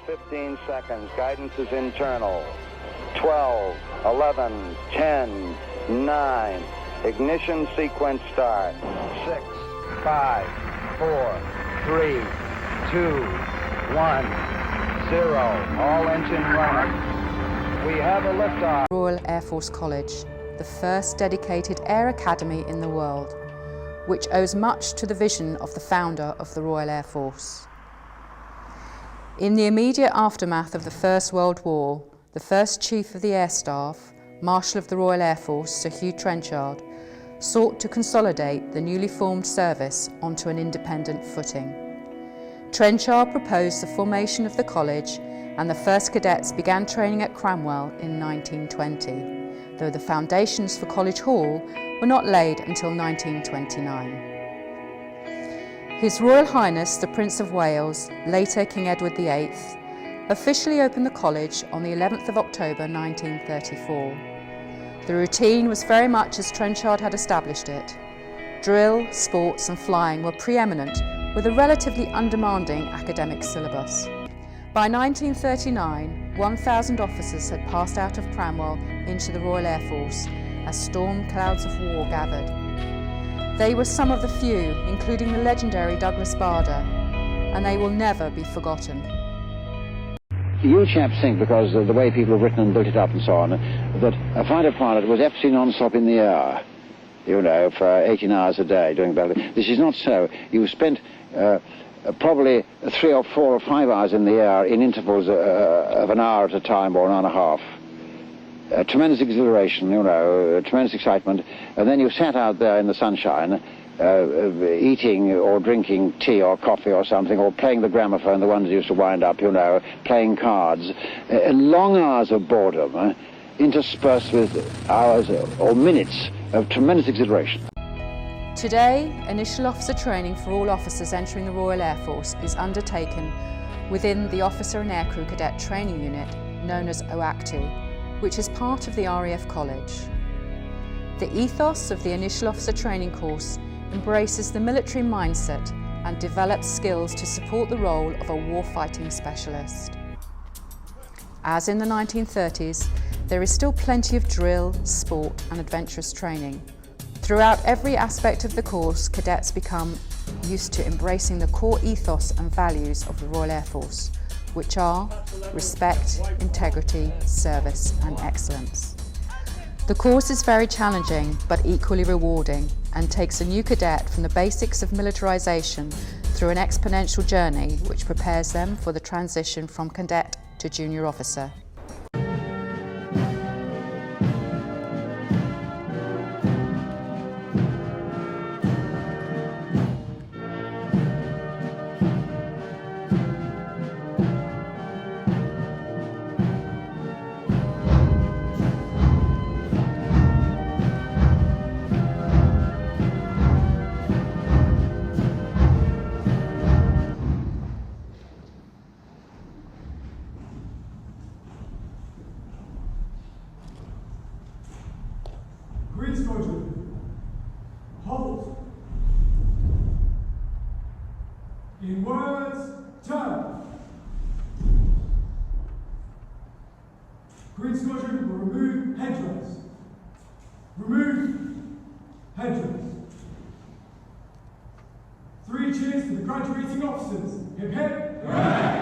15 seconds. Guidance is internal. 12, 11, 10, 9. Ignition sequence start. 6, 5, 4, 3, 2, 1, 0. All engine running. We have a liftoff. Royal Air Force College, the first dedicated air academy in the world, which owes much to the vision of the founder of the Royal Air Force. In the immediate aftermath of the First World War, the first Chief of the Air Staff, Marshal of the Royal Air Force, Sir Hugh Trenchard, sought to consolidate the newly formed service onto an independent footing. Trenchard proposed the formation of the college, and the first cadets began training at Cranwell in 1920, though the foundations for College Hall were not laid until 1929. His Royal Highness the Prince of Wales, later King Edward VIII, officially opened the college on the 11th of October 1934. The routine was very much as Trenchard had established it. Drill, sports and flying were preeminent, with a relatively undemanding academic syllabus. By 1939, 1,000 officers had passed out of Cranwell into the Royal Air Force as storm clouds of war gathered. They were some of the few, including the legendary Douglas Bader, and they will never be forgotten. You chaps think, because of the way people have written and built it up and so on, that a fighter pilot was absolutely non-stop in the air, you know, for 18 hours a day doing ballet. This is not so. You spent probably 3 or 4 or 5 hours in the air in intervals of an hour at a time or an hour and a half. Tremendous exhilaration, you know, tremendous excitement, and then you sat out there in the sunshine eating or drinking tea or coffee or something, or playing the gramophone, the ones used to wind up, you know, playing cards. Long hours of boredom interspersed with hours or minutes of tremendous exhilaration. Today, initial officer training for all officers entering the Royal Air Force is undertaken within the Officer and Aircrew Cadet Training Unit, known as OACTU, which is part of the RAF College. The ethos of the initial officer training course embraces the military mindset and develops skills to support the role of a warfighting specialist. As in the 1930s, there is still plenty of drill, sport and adventurous training. Throughout every aspect of the course, cadets become used to embracing the core ethos and values of the Royal Air Force, which are respect, integrity, service and excellence. The course is very challenging but equally rewarding and takes a new cadet from the basics of militarization through an exponential journey which prepares them for the transition from cadet to junior officer. Green Squadron, halt. In words, turn. Green Squadron will remove hedgerows. Remove hedgerows. 3 cheers for the graduating officers. Hip hip. Hooray!